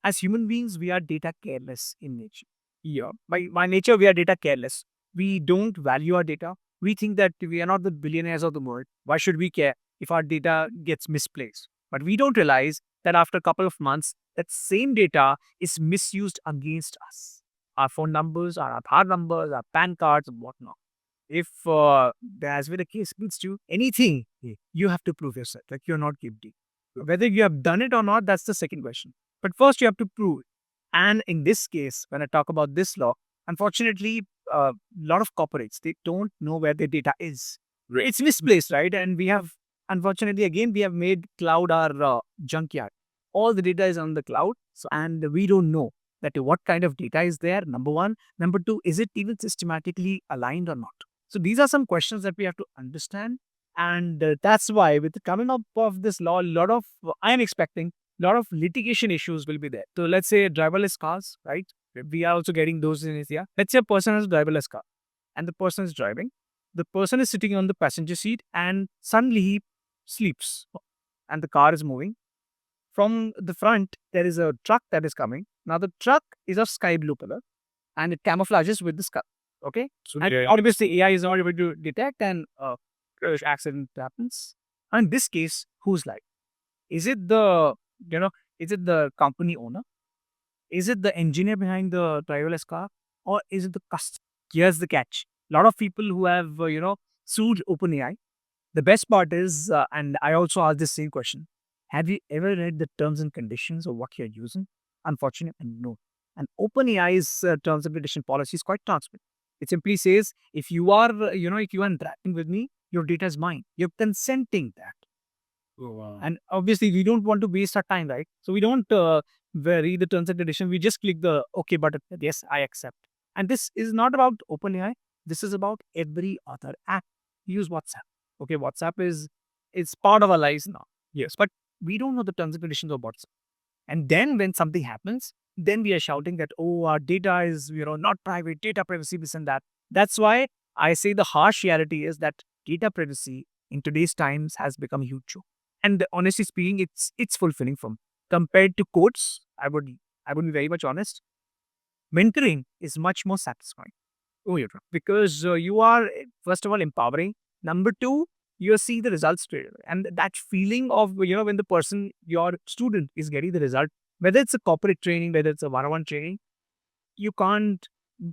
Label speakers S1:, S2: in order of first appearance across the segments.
S1: As human beings, we are data careless in nature. Yeah. By nature, we are data careless. We don't value our data. We think that we are not the billionaires of the world. Why should we care if our data gets misplaced? But we don't realize that after a couple of months, that same data is misused against us. Our phone numbers, our Aadhaar numbers, our PAN cards, and whatnot. If as with the case means to anything, you have to prove yourself like you're not guilty. Whether you have done it or not, that's the second question. But first, you have to prove it. And in this case, when I talk about this law, unfortunately, a lot of corporates they don't know where their data is. Right. It's misplaced, right? And we have, unfortunately, again, we have made cloud our junkyard. All the data is on the cloud, and we don't know that what kind of data is there. Number one, number two, is it even systematically aligned or not? So these are some questions that we have to understand, and that's why with the coming up of this law, a lot of I am expecting a lot of litigation issues will be there. So let's say driverless cars, right? We are also getting those in India. Let's say a person has a driverless car and the person is driving. The person is sitting on the passenger seat and suddenly he sleeps and the car is moving. From the front, there is a truck that is coming. Now, the truck is of sky blue color and it camouflages with the sky. Okay. So, and obviously, AI is not able to detect and accident happens. And in this case, who's like? Is it the, is it the company owner? Is it the engineer behind the driverless car? Or is it the customer? Here's the catch. A lot of people who have, sued OpenAI. The best part is, and I also asked the same question. Have you ever read the terms and conditions of what you're using? Unfortunately, no. And OpenAI's terms and condition policy is quite transparent. It simply says, if you are, if you are interacting with me, your data is mine. You're consenting that.
S2: Oh, wow.
S1: And obviously, we don't want to waste our time, right? So we don't read the terms and conditions. We just click the OK button. Yes, I accept. And this is not about OpenAI. This is about every other app. Use WhatsApp. Okay, WhatsApp is it's part of our lives now. Yes, but we don't know the terms and conditions of WhatsApp. And then when something happens, then we are shouting that, oh, our data is, not private, data privacy, this and that. That's why I say the harsh reality is that data privacy in today's times has become a huge joke. And honestly speaking, it's fulfilling from compared to codes. I would be very much honest. Mentoring is much more satisfying. Oh, you're right. Because you are first of all empowering. Number two, you see the results straight away. And that feeling of when the person, your student, is getting the result, whether it's a corporate training, whether it's a one-on-one training, you can't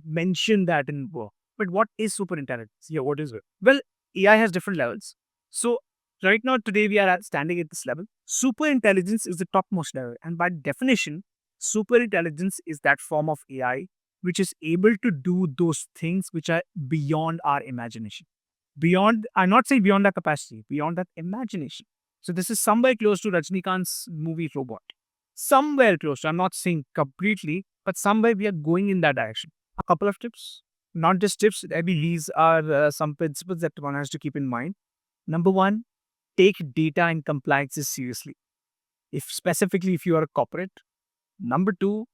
S1: mention that in work. But what is super intelligence? Yeah, what is it? Well, AI has different levels. So right now, today we are standing at this level. Super intelligence is the topmost level, and by definition, super intelligence is that form of AI which is able to do those things which are beyond our imagination. Beyond, I'm not saying beyond our capacity, beyond that imagination. So this is somewhere close to Rajnikant's movie Robot. Somewhere close to, I'm not saying completely, but somewhere we are going in that direction. A couple of tips, not just tips, I mean, these are some principles that one has to keep in mind. Number one, take data and compliances seriously. If specifically if you are a corporate. Number two,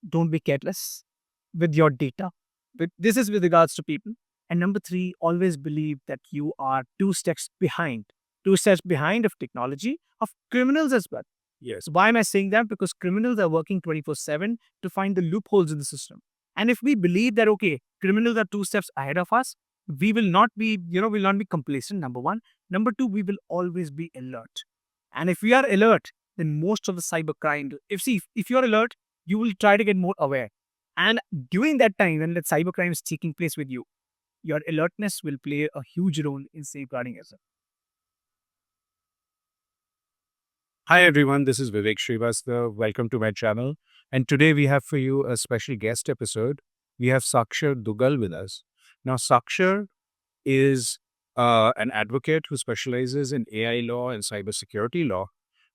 S1: don't be careless with your data. But this is with regards to people. And number three, always believe that you are two steps behind of technology, of criminals as well. Yes. Why am I saying that? Because criminals are working 24/7 to find the loopholes in the system. And if we believe that, okay, criminals are two steps ahead of us, we will not be, will not be complacent, number one. Number two, we will always be alert. And if we are alert, then most of the cyber crime, if you're alert, you will try to get more aware. And during that time, when that cybercrime is taking place with you, your alertness will play a huge role in safeguarding yourself.
S2: Hi, everyone. This is Vivek Srivastava. Welcome to my channel. And today we have for you a special guest episode. We have Saakshar Duggal with us. Now, Saakshar is an advocate who specializes in AI law and cybersecurity law,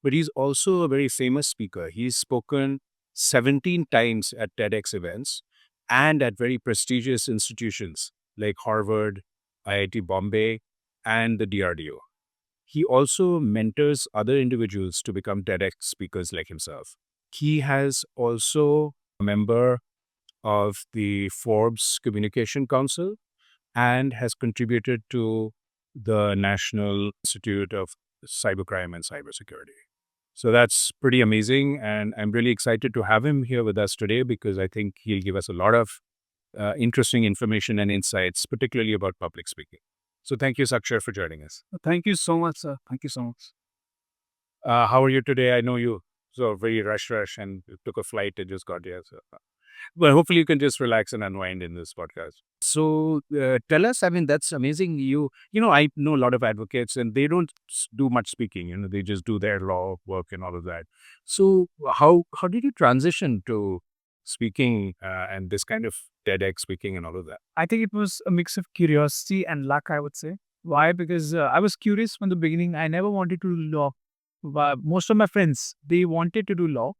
S2: but he's also a very famous speaker. He's spoken 17 times at TEDx events and at very prestigious institutions like Harvard, IIT Bombay, and the DRDO. He also mentors other individuals to become TEDx speakers like himself. He has also a member of the Forbes Communication Council and has contributed to the National Institute of Cybercrime and Cybersecurity. So that's pretty amazing. And I'm really excited to have him here with us today because I think he'll give us a lot of interesting information and insights, particularly about public speaking. So thank you, Sakshar, for joining us.
S1: Thank you so much, sir. Thank you so much.
S2: How are you today? I know you so very rush and you took a flight and just got here. So, well, hopefully you can just relax and unwind in this podcast. So tell us, I mean, that's amazing. I know a lot of advocates and they don't do much speaking, they just do their law work and all of that. So how did you transition to speaking and this kind of TEDx speaking and all of that?
S1: I think it was a mix of curiosity and luck, I would say. Why? Because I was curious from the beginning. I never wanted to do law. But most of my friends, they wanted to do law.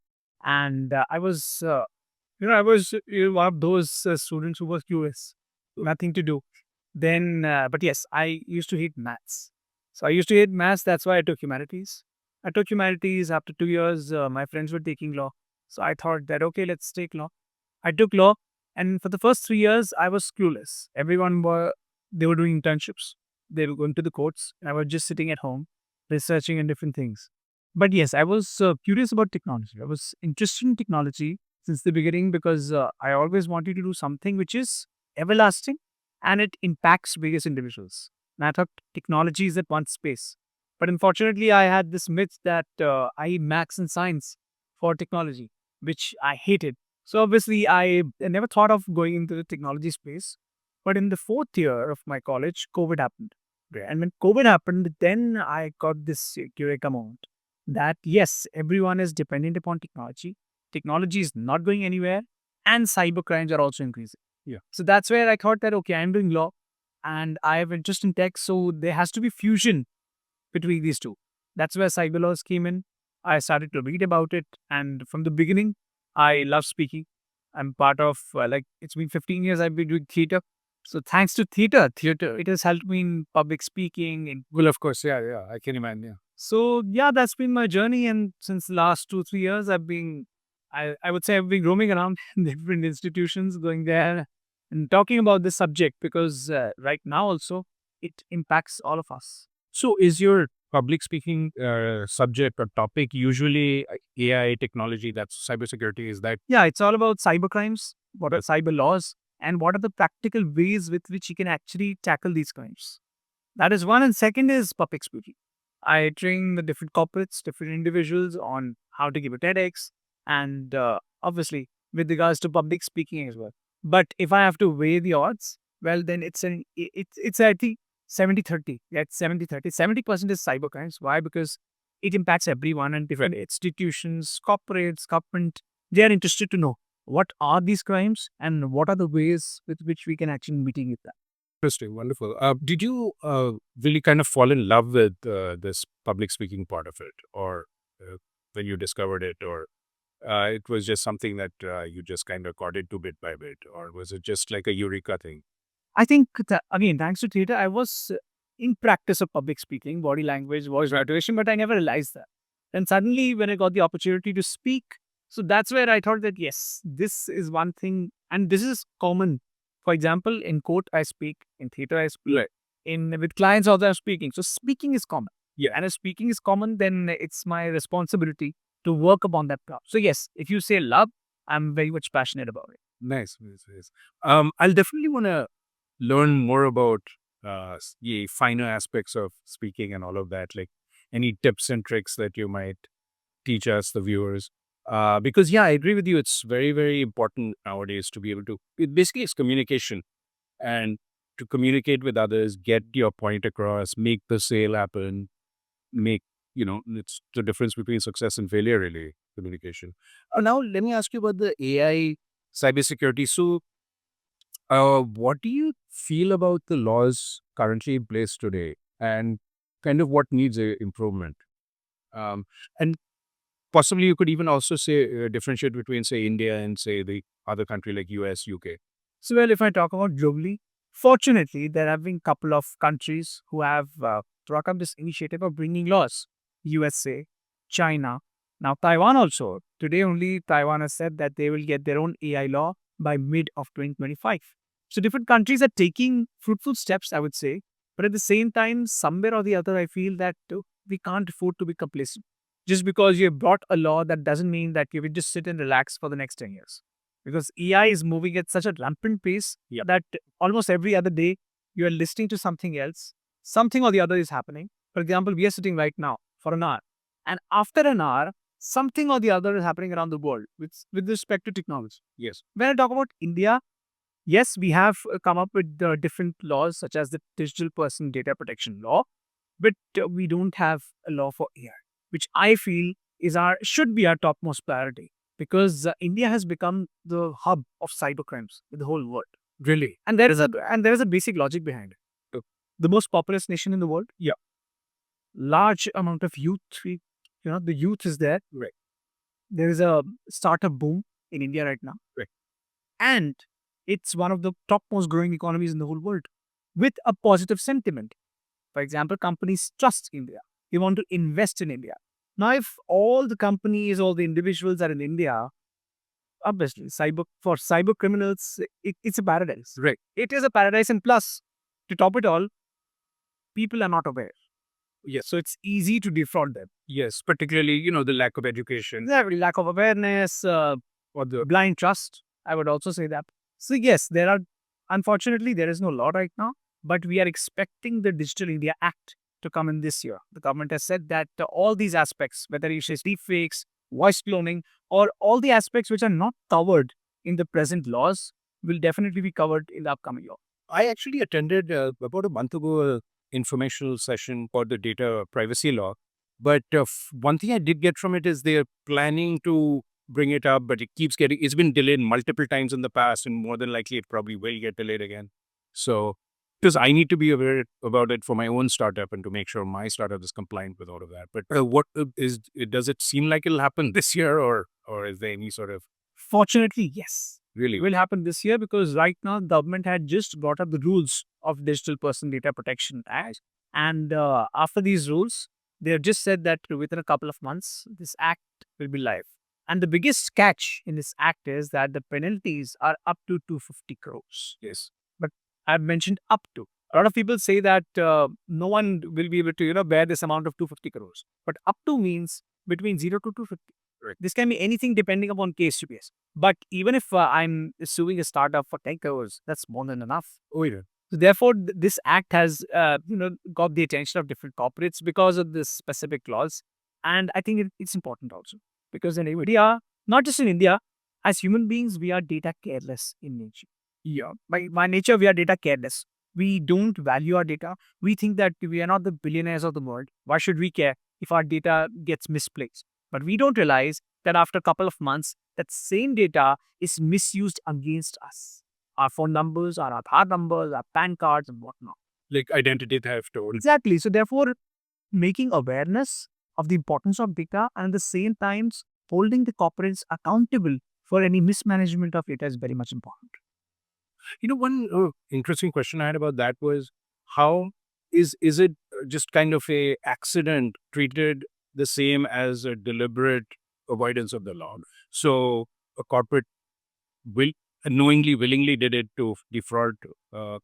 S1: And I was one of those students who was curious, nothing to do. But yes, I used to hate maths. So I used to hate maths. That's why I took humanities. I took humanities. After 2 years, my friends were taking law. So I thought that, okay, let's take law. I took law. And for the first 3 years, I was clueless. They were doing internships. They were going to the courts. And I was just sitting at home, researching on different things. But yes, I was curious about technology. I was interested in technology since the beginning because I always wanted to do something which is everlasting and it impacts various individuals. And I thought technology is at one space. But unfortunately, I had this myth that I need maths and science for technology, which I hated. So obviously, I never thought of going into the technology space. But in the fourth year of my college, COVID happened. And when COVID happened, then I got this eureka moment that yes, everyone is dependent upon technology. Technology is not going anywhere, and cyber crimes are also increasing.
S2: Yeah.
S1: So that's where I thought that okay, I'm doing law, and I have interest in tech, so there has to be fusion between these two. That's where cyber laws came in. I started to read about it, and from the beginning, I love speaking. I'm part of it's been 15 years I've been doing theater. So thanks to theater, it has helped me in public speaking.
S2: Well, of course, yeah, I can imagine. Yeah.
S1: So yeah, that's been my journey, and since the last 2 3 years, I would say I've been roaming around different institutions, going there and talking about this subject because right now also it impacts all of us.
S2: So, is your public speaking subject or topic usually AI technology? That's cybersecurity. Is that
S1: Yeah, it's all about cyber crimes, what are cyber laws, and what are the practical ways with which you can actually tackle these crimes. That is one. And second is public speaking. I train the different corporates, different individuals on how to give a TEDx and obviously with regards to public speaking as well. But if I have to weigh the odds, well, then it's I think 70/30. Yeah, it's 70/30. 70% is cyber crimes. Why? Because it impacts everyone and different institutions, corporates, government. They are interested to know what are these crimes and what are the ways with which we can actually mitigate that.
S2: interesting? Wonderful. Did you really kind of fall in love with this public speaking part of it, or when you discovered it, or it was just something that you just kind of got into bit by bit, or was it just like a eureka thing?
S1: I think that, again, thanks to theater, I was in practice of public speaking, body language, voice modulation, but I never realized that. And suddenly, when I got the opportunity to speak, so that's where I thought that yes, this is one thing, and this is common. For example, in court, I speak, in theater, I speak,
S2: Right.
S1: in with clients, also I'm speaking. So speaking is common.
S2: Yeah.
S1: And if speaking is common, then it's my responsibility to work upon that craft. So yes, if you say love, I'm very much passionate about it.
S2: Nice, nice, nice. I'll definitely want to learn more about the finer aspects of speaking and all of that. Like any tips and tricks that you might teach us, the viewers. Because yeah, I agree with you. It's very, very important nowadays to be able to. Basically, it's communication and to communicate with others, get your point across, make the sale happen, make it's the difference between success and failure. Really, communication. Now, let me ask you about the AI cybersecurity. So, what do you feel about the laws currently in place today, and kind of what needs improvement? And possibly you could even also say differentiate between say India and say the other country like US, UK.
S1: So, well, if I talk about globally, fortunately, there have been a couple of countries who have struck up this initiative of bringing laws. USA, China, now Taiwan also. Today only Taiwan has said that they will get their own AI law by mid of 2025. So different countries are taking fruitful steps, I would say. But at the same time, somewhere or the other, I feel that we can't afford to be complacent. Just because you brought a law, that doesn't mean that you will just sit and relax for the next 10 years. Because AI is moving at such a rampant pace that almost every other day you are listening to something else, something or the other is happening. For example, we are sitting right now for an hour, and after an hour, something or the other is happening around the world with respect to technology.
S2: Yes.
S1: When I talk about India, yes, we have come up with different laws such as the Digital Person Data Protection Law, but we don't have a law for AI, which I feel should be our topmost priority, because India has become the hub of cybercrimes in the whole world.
S2: Really?
S1: And there is a basic logic behind it. The most populous nation in the world, large amount of youth. The youth is there.
S2: Right.
S1: There is a startup boom in India right now.
S2: Right.
S1: And it's one of the topmost growing economies in the whole world with a positive sentiment. For example, companies trust India. They want to invest in India. Now, if all the companies, all the individuals are in India, obviously, for cyber criminals, it's a paradise.
S2: Right.
S1: It is a paradise, and plus, to top it all, people are not aware.
S2: Yes.
S1: So it's easy to defraud them.
S2: Yes. Particularly, the lack of education.
S1: Exactly, lack of awareness,
S2: Or the
S1: blind trust. I would also say that. So yes, unfortunately, there is no law right now, but we are expecting the Digital India Act to come in this year. The government has said that all these aspects, whether you say deepfakes, voice cloning, or all the aspects which are not covered in the present laws, will definitely be covered in the upcoming law.
S2: I actually attended about a month ago a informational session for the data privacy law. But one thing I did get from it is they're planning to bring it up, but it's been delayed multiple times in the past, and more than likely it probably will get delayed again. So, because I need to be aware about it for my own startup and to make sure my startup is compliant with all of that. But does it seem like it'll happen this year, or is there any sort of
S1: Fortunately, yes.
S2: really?
S1: It will happen this year, because right now government had just brought up the rules of Digital Person Data Protection Act, and after these rules, they have just said that within a couple of months this act will be live. And the biggest catch in this act is that the penalties are up to 250 crores.
S2: Yes.
S1: But I've mentioned up to. A lot of people say that no one will be able to bear this amount of 250 crores. But up to means between 0 to 250.
S2: Right.
S1: This can be anything depending upon case to case. But even if I'm suing a startup for 10 crores, that's more than enough.
S2: Oh, yeah.
S1: So therefore, this act has got the attention of different corporates because of this specific clause. And I think it's important also, because in India, not just in India, as human beings, we are data careless in nature. Yeah. By nature, we are data careless. We don't value our data. We think that we are not the billionaires of the world. Why should we care if our data gets misplaced? But we don't realize that after a couple of months, that same data is misused against us. Our phone numbers, our Aadhaar numbers, our PAN cards, and whatnot.
S2: Like identity theft or
S1: Exactly. So therefore, making awareness of the importance of data, and at the same time holding the corporates accountable for any mismanagement of data is very much important.
S2: One interesting question I had about that was how is it just kind of a accident treated the same as a deliberate avoidance of the law? So a corporate will knowingly, willingly did it to defraud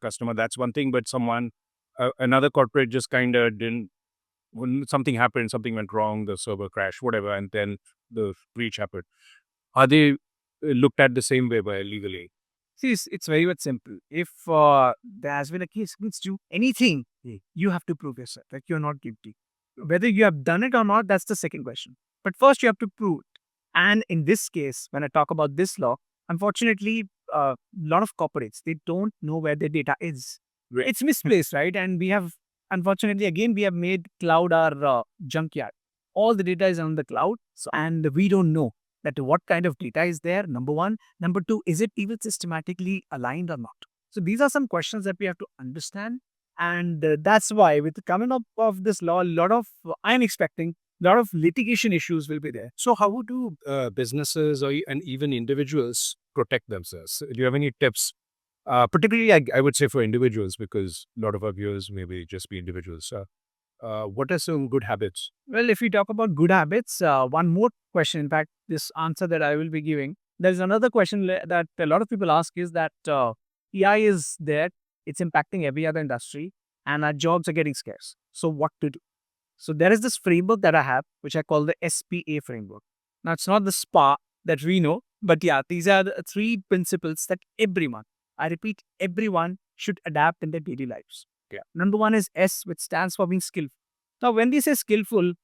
S2: customer. That's one thing, but another corporate just kind of didn't. When something happened, something went wrong, the server crashed, whatever, and then the breach happened. Are they looked at the same way by legally?
S1: See, it's very much simple. If there has been a case against you, anything, you have to prove yourself that you're not guilty. Whether you have done it or not, that's the second question. But first, you have to prove it. And in this case, when I talk about this law, unfortunately, a lot of corporates, they don't know where their data is.
S2: Right.
S1: It's misplaced, right? And we have, unfortunately, again, we have made cloud our junkyard. All the data is on the cloud, and we don't know that what kind of data is there, number one. Number two, is it even systematically aligned or not? So these are some questions that we have to understand. And that's why with the coming up of this law, I'm expecting a lot of litigation issues will be there.
S2: So how do businesses and even individuals protect themselves? Do you have any tips? Particularly, I would say for individuals, because a lot of our viewers maybe just be individuals. What are some good habits?
S1: Well, if we talk about good habits, one more question, in fact, this answer that I will be giving, there's another question that a lot of people ask is that AI is there, it's impacting every other industry, and our jobs are getting scarce. So what to do? So there is this framework that I have, which I call the SPA framework. Now it's not the SPA that we know, but yeah, these are the three principles that everyone, I repeat, everyone should adapt in their daily lives.
S2: Yeah.
S1: Number one is S, which stands for being skillful. Now, when they say skillful,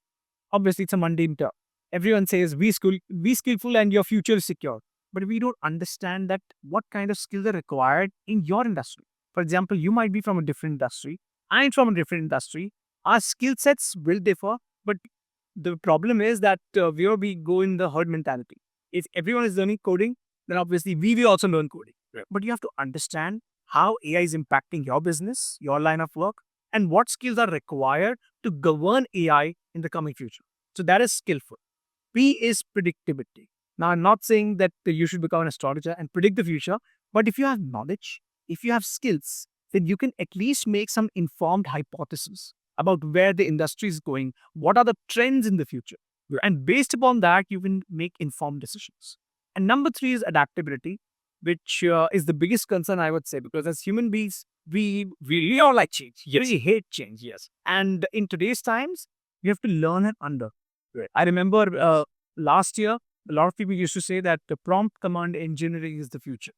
S1: obviously it's a mundane term. Everyone says be skillful and your future is secure. But we don't understand that what kind of skills are required in your industry. For example, you might be from a different industry. I'm from a different industry. Our skill sets will differ, but the problem is that we go in the herd mentality. If everyone is learning coding, then obviously we will also learn coding.
S2: Yeah.
S1: But you have to understand how AI is impacting your business, your line of work, and what skills are required to govern AI in the coming future. So that is skillful. P is predictability. Now, I'm not saying that you should become an astrologer and predict the future, but if you have knowledge, if you have skills, then you can at least make some informed hypothesis about where the industry is going, what are the trends in the future.
S2: Yeah.
S1: And based upon that, you can make informed decisions. And number three is adaptability, which is the biggest concern, I would say, because as human beings, we all like change.
S2: Yes.
S1: We hate change, yes. And in today's times, you have to learn and under.
S2: Right.
S1: I remember last year, a lot of people used to say that the prompt command engineering is the future.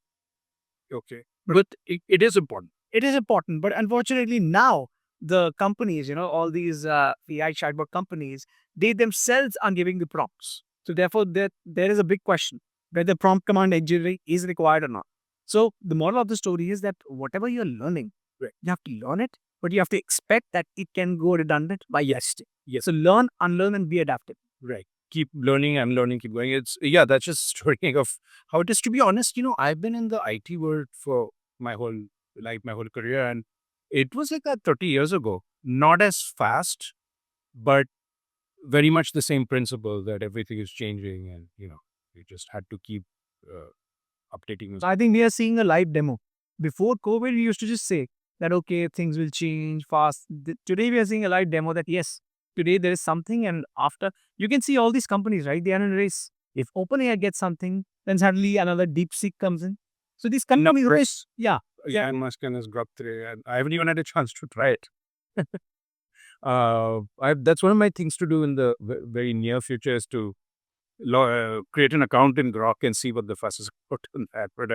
S2: Okay. But it is important.
S1: It is important, but unfortunately now the companies, all these AI chatbot companies, they themselves are giving the prompts. So therefore, there is a big question whether prompt command engineering is required or not. So the moral of the story is that whatever you're learning,
S2: Right.
S1: you have to learn it, but you have to expect that it can go redundant by yesterday.
S2: Yes.
S1: So learn, unlearn, and be adaptive.
S2: Right. Keep learning and learning, keep going. That's just story of how it is. To be honest, I've been in the IT world for my whole life, my whole career, and it was like that 30 years ago. Not as fast, but very much the same principle that everything is changing, and you just had to keep updating.
S1: So I think we are seeing a live demo. Before COVID, we used to just say that, okay, things will change fast. Today, we are seeing a live demo that, yes, today there is something, and after, you can see all these companies, right? They are in a race. If OpenAI gets something, then suddenly another DeepSeek comes in. So these companies race, yeah.
S2: Elon Musk and his Grok 3, and I haven't even had a chance to try it. That's one of my things to do in the very near future is to create an account in Grok and see what the fuss is about on that. But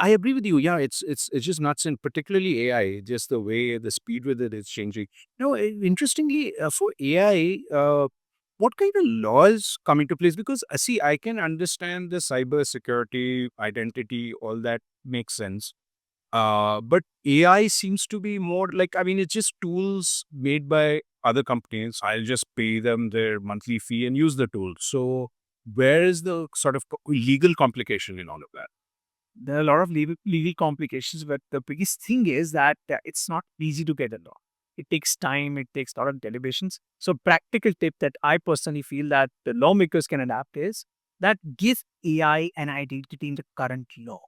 S2: I agree with you. Yeah, it's just nuts, and particularly AI, just the way the speed with it is changing. Interestingly, for AI, what kind of laws come into place? Because see, I can understand the cyber security, identity, all that makes sense. But AI seems to be more like, I mean, it's just tools made by other companies. I'll just pay them their monthly fee and use the tool. So where is the sort of legal complication in all of that?
S1: There are a lot of legal complications, but the biggest thing is that it's not easy to get a law. It takes time, it takes a lot of deliberations. So practical tip that I personally feel that the lawmakers can adapt is that give AI an identity in the current law.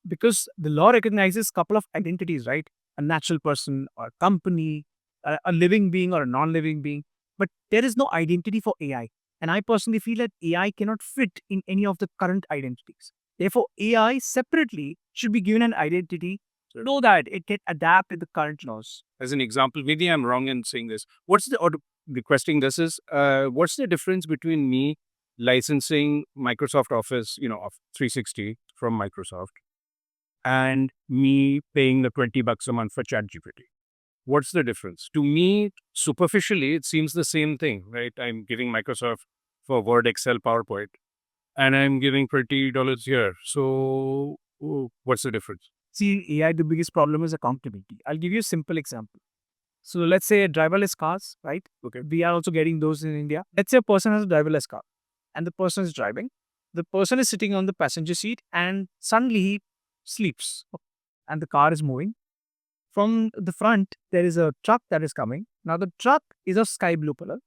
S1: Because the law recognizes a couple of identities, right? A natural person or a company, a living being or a non-living being. But there is no identity for AI. And I personally feel that AI cannot fit in any of the current identities. Therefore, AI separately should be given an identity so that it can adapt with the current laws.
S2: As an example, maybe I'm wrong in saying this. Requesting this is, what's the difference between me licensing Microsoft Office, of 360 from Microsoft, and me paying the $20 a month for ChatGPT? What's the difference? To me, superficially, it seems the same thing, right? I'm giving Microsoft for Word, Excel, PowerPoint, and I'm giving $20 here. So what's the difference?
S1: See, AI, the biggest problem is accountability. I'll give you a simple example. So let's say driverless cars, right?
S2: Okay.
S1: We are also getting those in India. Let's say a person has a driverless car and the person is driving. The person is sitting on the passenger seat and suddenly he sleeps and the car is moving. From the front, there is a truck that is coming. Now, the truck is of sky blue color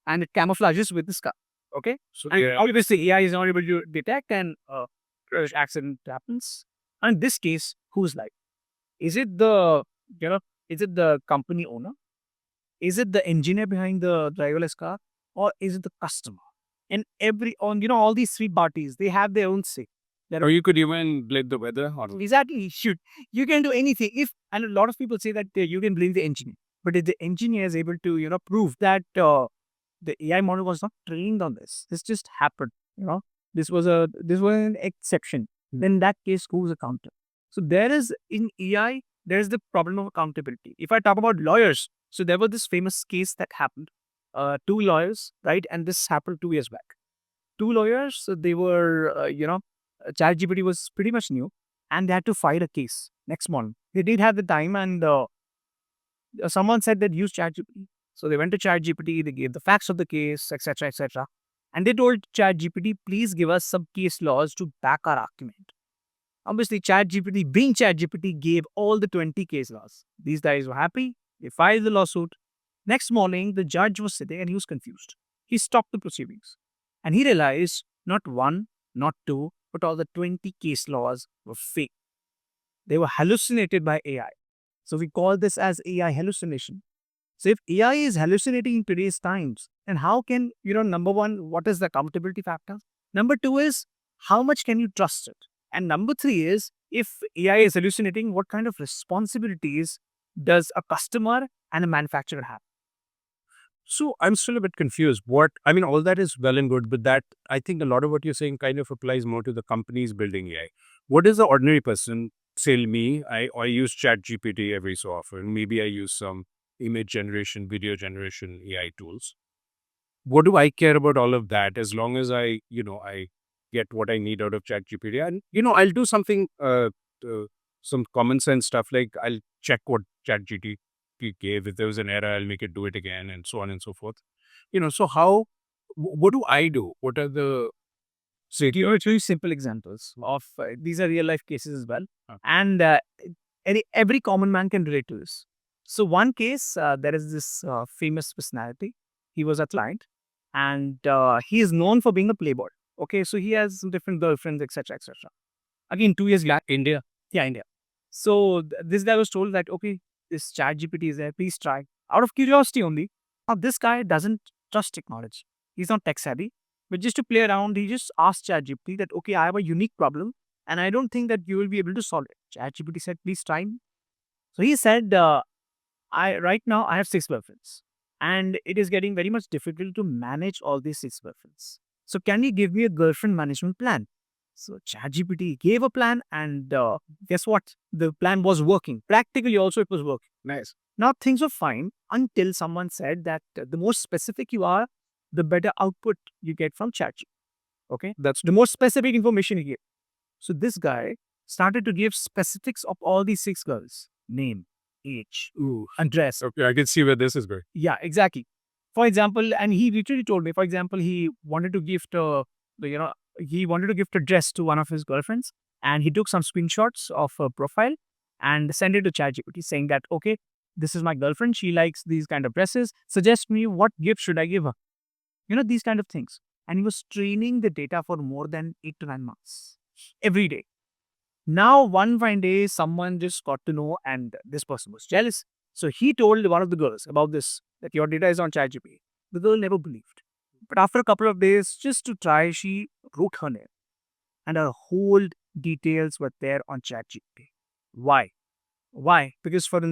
S1: and it camouflages with the sky. Okay.
S2: So
S1: And obviously, AI is not able to detect and accident happens. And in this case, who's like? Is it is it the company owner? Is it the engineer behind the driverless car? Or is it the customer? And all these three parties, they have their own say.
S2: or you could even blame the weather. Or
S1: Exactly. You can do anything. And a lot of people say that you can blame the engineer. But if the engineer is able to, prove that the AI model was not trained on this, this just happened, this was an exception, then that case goes accountable. So there is in AI, there is the problem of accountability. If I talk about lawyers, so there was this famous case that happened. Two lawyers, right? And this happened 2 years back. Two lawyers, so they were, ChatGPT was pretty much new, and they had to file a case next morning. They did have the time, and someone said that use ChatGPT. So they went to ChatGPT, they gave the facts of the case, etc., etc. And they told ChatGPT, please give us some case laws to back our argument. Obviously, ChatGPT, being ChatGPT, gave all the 20 case laws. These guys were happy. They filed the lawsuit. Next morning, the judge was sitting and he was confused. He stopped the proceedings and he realized not one, not two, but all the 20 case laws were fake. They were hallucinated by AI. So we call this as AI hallucination. So if AI is hallucinating in today's times, then how can, number one, what is the accountability factor? Number two is how much can you trust it? And number three is if AI is hallucinating, what kind of responsibilities does a customer and a manufacturer have?
S2: So I'm still a bit confused. All that is well and good, but that I think a lot of what you're saying kind of applies more to the companies building AI. What is the ordinary person? Say me, I use ChatGPT every so often. Maybe I use some image generation, video generation AI tools. What do I care about all of that as long as I get what I need out of ChatGPT? And, I'll do something, some common sense stuff like I'll check what ChatGPT gave. If there was an error, I'll make it do it again and so on and so forth. So what do I do? What are the, say,
S1: It's very simple examples of these are real life cases as well.
S2: uh,
S1: And every common man can relate to this. So one case, there is this famous personality. He was a client and he is known for being a playboy. Okay, so he has some different girlfriends, etc., etc. Again, 2 years back,
S2: India?
S1: yeah, India. So this guy was told that, okay, this chat GPT is there, please try. Out of curiosity only. Now, this guy doesn't trust technology. He's not tech savvy. But just to play around, he just asked ChatGPT that, okay, I have a unique problem and I don't think that you will be able to solve it. ChatGPT said, please try me. So he said, right now I have 6 girlfriends and it is getting very much difficult to manage all these 6 girlfriends. So can you give me a girlfriend management plan? So ChatGPT gave a plan and guess what? The plan was working. Practically also it was working.
S2: Nice.
S1: Now things were fine until someone said that the more specific you are, the better output you get from ChatGPT. Okay?
S2: That's
S1: The more specific information you give. So this guy started to give specifics of all these 6 girls. Name, age,
S2: ooh.
S1: address.
S2: Okay, I can see where this is going.
S1: Yeah, exactly. For example, and he literally told me, for example, he wanted to gift he wanted to gift a dress to one of his girlfriends and he took some screenshots of her profile and sent it to ChatGPT saying that, okay, this is my girlfriend. She likes these kind of dresses. Suggest me what gift should I give her? These kind of things. And he was training the data for more than 8 to 9 months every day. Now, one fine day, someone just got to know, and this person was jealous. So he told one of the girls about this, that your data is on ChatGPT. The girl never believed. But after a couple of days, just to try, she wrote her name, and her whole details were there on ChatGPT. Why? Why? Because for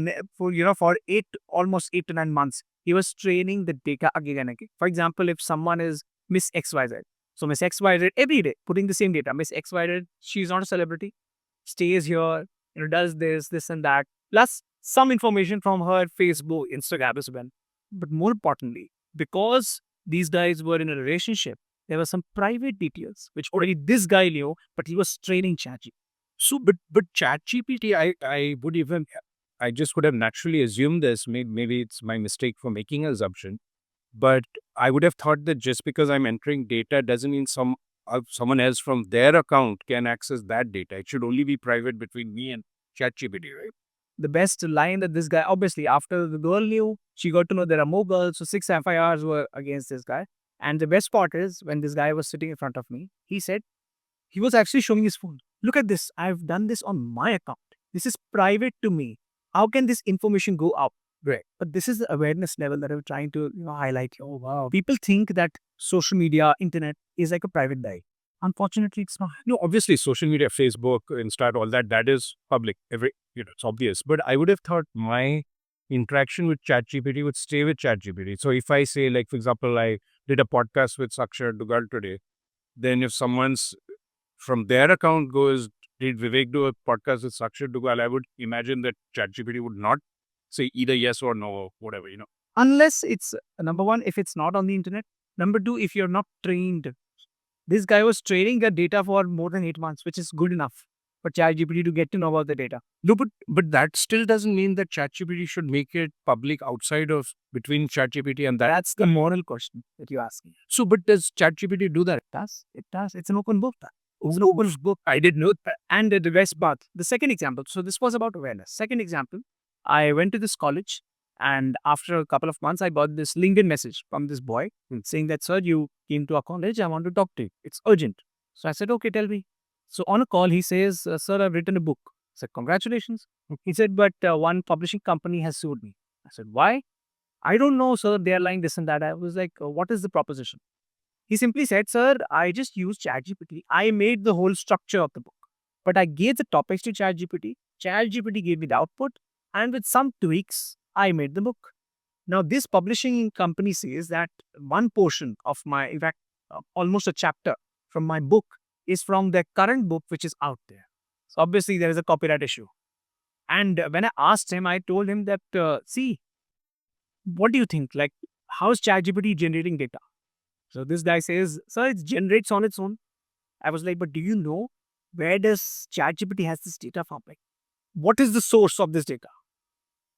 S1: almost 8 to 9 months, he was training the data again and again. For example, if someone is Miss XYZ, so Miss XYZ every day putting the same data. Miss XYZ, she's not a celebrity, stays here, does this and that, plus some information from her Facebook, Instagram as well. But more importantly, because these guys were in a relationship, there were some private details which already this guy knew, but he was training ChatGPT.
S2: So, but ChatGPT, I just would have naturally assumed this. Maybe it's my mistake for making an assumption, but I would have thought that just because I'm entering data doesn't mean someone else from their account can access that data. It should only be private between me and ChatGPT, right?
S1: The best line that this guy, obviously, after the girl knew, she got to know there are more girls. So 6 FIRs were against this guy. And the best part is when this guy was sitting in front of me, he said, he was actually showing his phone. Look at this. I've done this on my account. This is private to me. How can this information go out?
S2: Right.
S1: But this is the awareness level that I'm trying to highlight. Oh, wow. People think that social media, internet is like a private dive. Unfortunately, it's not.
S2: No, obviously, social media, Facebook, Insta, all that is public. It's obvious. But I would have thought my interaction with ChatGPT would stay with ChatGPT. So if I say, like, for example, I did a podcast with Saakshar Duggal today, then if someone's from their account goes, did Vivek do a podcast with Saakshar Duggal, I would imagine that ChatGPT would not say either yes or no or whatever,
S1: Unless it's number one, if it's not on the internet. Number two, if you're not trained. This guy was training the data for more than 8 months, which is good enough for ChatGPT to get to know about the data.
S2: No, but that still doesn't mean that ChatGPT should make it public outside of between ChatGPT and that.
S1: That's the moral question that you're asking.
S2: So, but does ChatGPT do that?
S1: It does. It does. It's an open book. It's an open book.
S2: I did know that.
S1: And the best part, the second example. So this was about awareness. Second example, I went to this college, and after a couple of months, I got this LinkedIn message from this boy saying that, sir, you came to our college. I want to talk to you. It's urgent. So I said, okay, tell me. So on a call, he says, sir, I've written a book. I said, congratulations. He said, but one publishing company has sued me. I said, why? I don't know, sir. They're lying this and that. I was like, what is the proposition? He simply said, sir, I just used ChatGPT. I made the whole structure of the book. But I gave the topics to ChatGPT. ChatGPT gave me the output. And with some tweaks, I made the book. Now, this publishing company says that one portion of my, in fact, almost a chapter from my book is from their current book, which is out there. So obviously, there is a copyright issue. And when I asked him, I told him that, see, what do you think? Like, how is ChatGPT generating data? So this guy says, sir, it generates on its own. I was like, but do you know where does ChatGPT has this data from? Like, what is the source of this data?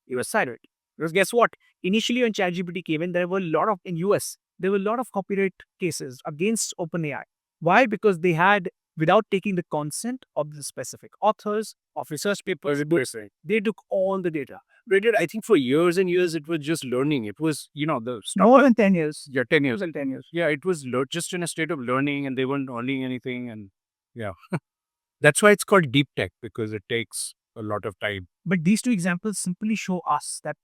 S1: He was silent. Because guess what? Initially when ChatGPT came in, there were a lot of, in US, there were a lot of copyright cases against OpenAI. Why? Because they had, without taking the consent of the specific authors of research papers, they took all the data.
S2: I think for years and years, it was just learning. It was, the stuff.
S1: More than 10 years.
S2: Yeah, 10 years.
S1: More than 10 years.
S2: Yeah, it was just in a state of learning and they weren't earning anything. And yeah, that's why it's called deep tech, because it takes a lot of time.
S1: But these two examples simply show us that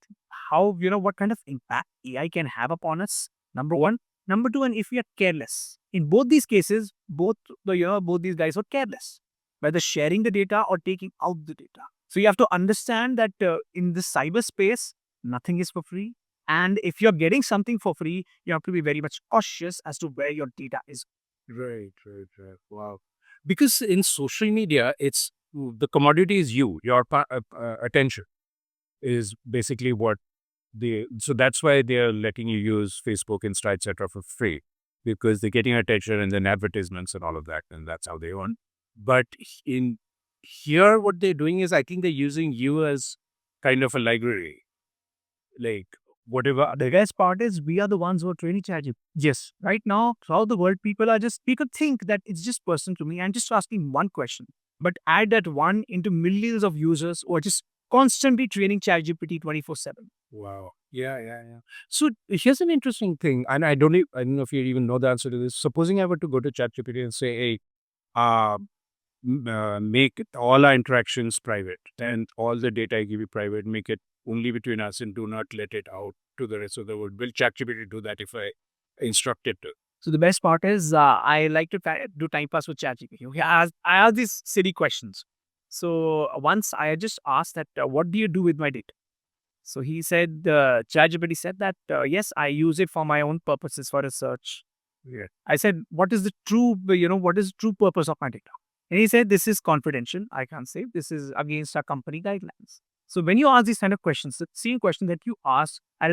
S1: how, what kind of impact AI can have upon us. Number one. Number two, and if we are careless. In both these cases, both these guys were careless, whether sharing the data or taking out the data. So you have to understand that in the cyberspace, nothing is for free. And if you're getting something for free, you have to be very much cautious as to where your data is.
S2: Right. Wow. Because in social media, it's the commodity is your attention is basically what so that's why they're letting you use Facebook, Insta, etc. for free, because they're getting attention and then advertisements and all of that, and that's how they earn. But in here, what they're doing is, I think they're using you as kind of a library, like whatever.
S1: The best part is we are the ones who are training ChatGPT. Yes, right now throughout the world, people think that it's just personal to me. I'm just asking one question, but add that one into millions of users who are just constantly training ChatGPT 24/7.
S2: Wow. Yeah. So here's an interesting thing, and I don't know if you even know the answer to this. Supposing I were to go to ChatGPT and say, hey, make all our interactions private and all the data I give you private, make it only between us and do not let it out to the rest of the world. Will ChatGPT do that if I instruct it to?
S1: So the best part is I like to do time pass with ChatGPT. Okay, I ask these silly questions. So once I just asked that, what do you do with my data? So he said, ChatGPT said that, yes, I use it for my own purposes for research.
S2: Yeah.
S1: I said, what is the true purpose of my data? And he said, this is confidential. I can't say. This is against our company guidelines. So when you ask these kind of questions, the same question that you asked, I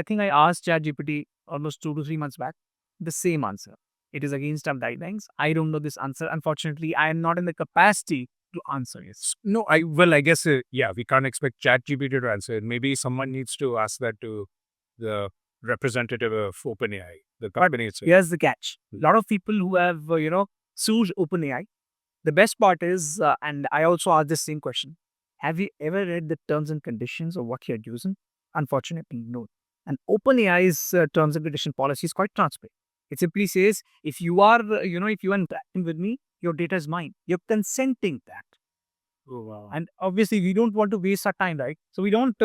S1: think I asked ChatGPT almost 2 to 3 months back, the same answer. It is against our guidelines. I don't know this answer. Unfortunately, I am not in the capacity to answer it.
S2: No, I guess, we can't expect ChatGPT to answer it. Maybe someone needs to ask that to the representative of OpenAI, the company itself.
S1: Here's the catch. A lot of people who have, sued OpenAI. The best part is, and I also asked the same question, have you ever read the terms and conditions of what you're using? Unfortunately, no. And OpenAI's terms and condition policy is quite transparent. It simply says, if you are interacting with me, your data is mine. You're consenting that.
S2: Oh, wow.
S1: And obviously, we don't want to waste our time, right? So we don't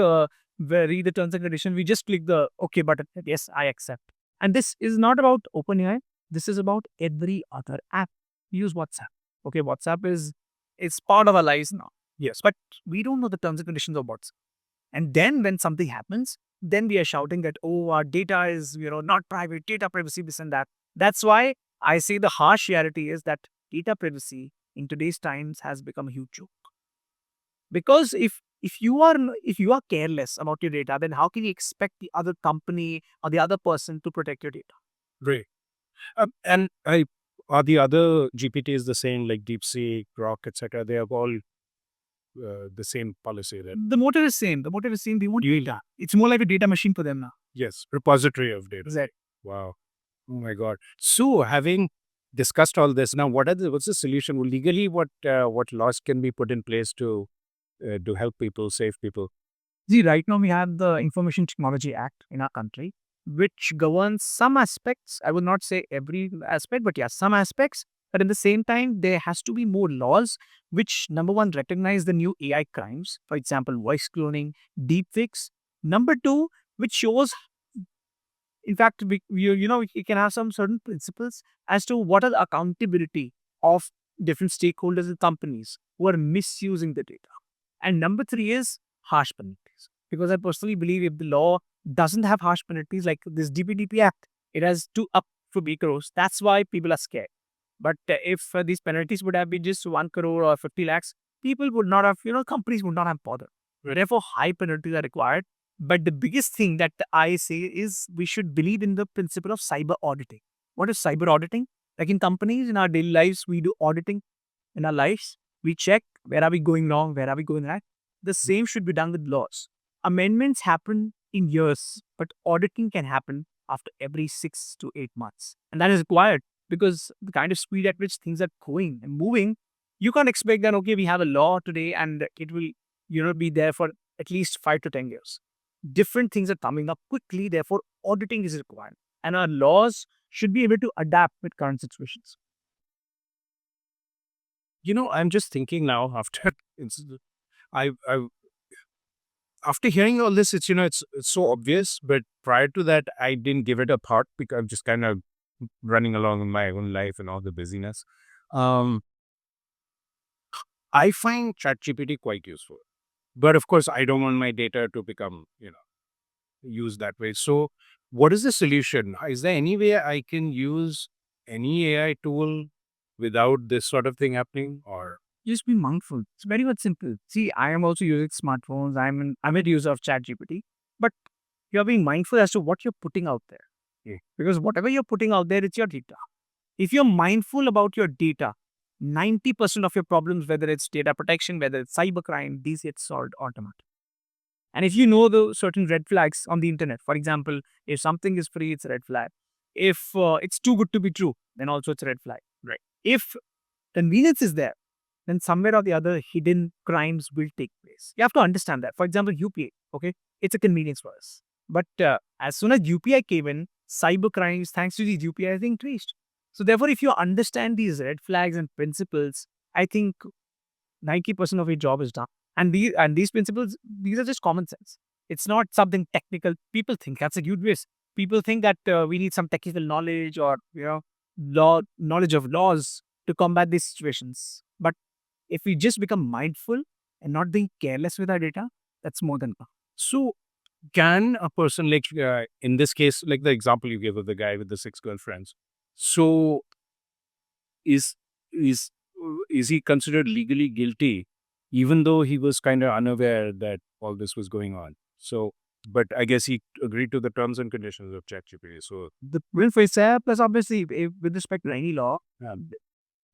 S1: read the terms and conditions. We just click the OK button. Yes, I accept. And this is not about OpenAI. This is about every other app. Use WhatsApp. Okay, WhatsApp is part of our lives now. Yes, but we don't know the terms and conditions of WhatsApp. And then when something happens, then we are shouting that, oh, our data is, not private, data privacy, this and that. That's why I say the harsh reality is that data privacy in today's times has become a huge joke. Because if you are careless about your data, then how can you expect the other company or the other person to protect your data?
S2: Great. And are the other GPTs the same, like DeepSeek, Grok, etc.? They have all the same policy then.
S1: The motive is same. The motive is same. They want data. It's more like a data machine for them now.
S2: Yes, repository of data.
S1: Exactly.
S2: Wow. Oh my God. So having discussed all this, now what's the solution? Well, legally, what laws can be put in place to help people, save people?
S1: See, right now we have the Information Technology Act in our country, which governs some aspects. I would not say every aspect, but yeah, some aspects. But at the same time, there has to be more laws which, number one, recognize the new AI crimes, for example, voice cloning, deepfakes. Number two, which shows, in fact, we can have some certain principles as to what are the accountability of different stakeholders and companies who are misusing the data. And number three is harsh penalties. Because I personally believe if the law doesn't have harsh penalties like this DPDP Act, it has two up for B crores. That's why people are scared. But if these penalties would have been just 1 crore or 50 lakhs, people would not have, companies would not have bothered. Therefore, high penalties are required. But the biggest thing that I say is we should believe in the principle of cyber auditing. What is cyber auditing? Like in companies, in our daily lives, we do auditing in our lives. We check where are we going wrong, where are we going right. The same should be done with laws. Amendments happen in years, but auditing can happen after every 6 to 8 months. And that is required because the kind of speed at which things are going and moving, you can't expect that, okay, we have a law today and it will, be there for at least 5 to 10 years. Different things are coming up quickly, therefore, auditing is required. And our laws should be able to adapt with current situations.
S2: I'm just thinking now after I after hearing all this, it's so obvious. But prior to that, I didn't give it a thought because I'm just kind of running along in my own life and all the busyness. Um, I find ChatGPT quite useful, but of course, I don't want my data to become used that way. So, what is the solution? Is there any way I can use any AI tool without this sort of thing happening? Or
S1: Just be mindful. It's very much simple. See, I am also using smartphones. I'm a user of ChatGPT, but you're being mindful as to what you're putting out there.
S2: Yeah.
S1: Because whatever you're putting out there, it's your data. If you're mindful about your data, 90% of your problems, whether it's data protection, whether it's cybercrime, these get solved automatically. And if you know the certain red flags on the internet, for example, if something is free, it's a red flag. If it's too good to be true, then also it's a red flag.
S2: Right.
S1: If convenience is there, then somewhere or the other, hidden crimes will take place. You have to understand that. For example, UPI, okay, it's a convenience for us. But as soon as UPI came in, cyber crimes, thanks to these UPI, has increased. So therefore, if you understand these red flags and principles, I think 90% of your job is done. And these principles, these are just common sense. It's not something technical. People think that's a huge risk. People think that we need some technical knowledge or knowledge of laws to combat these situations. But if we just become mindful and not being careless with our data, that's more than enough.
S2: so, can a person, like in this case, like the example you gave of the guy with the 6 girlfriends, so is is is he considered legally guilty, even though he was kind of unaware that all this was going on? So, but I guess he agreed to the terms and conditions of ChatGPT. So,
S1: The welfare step, plus obviously, with respect to any law,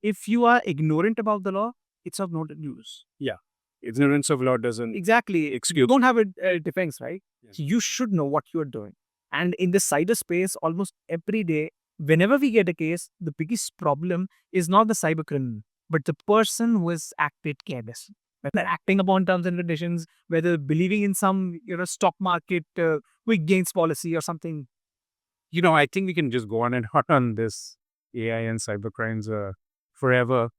S1: if you are ignorant about the law, it's of no use.
S2: yeah, ignorance of law doesn't
S1: Exactly.
S2: excuse.
S1: You don't have a defense, right?
S2: Yes.
S1: So you should know what you're doing. And in the cyberspace, almost every day, whenever we get a case, the biggest problem is not the cyber criminal, but the person who has acted careless. Whether acting upon terms and conditions, whether believing in some stock market quick gains policy or something.
S2: I think we can just go on and on this AI and cybercrimes forever.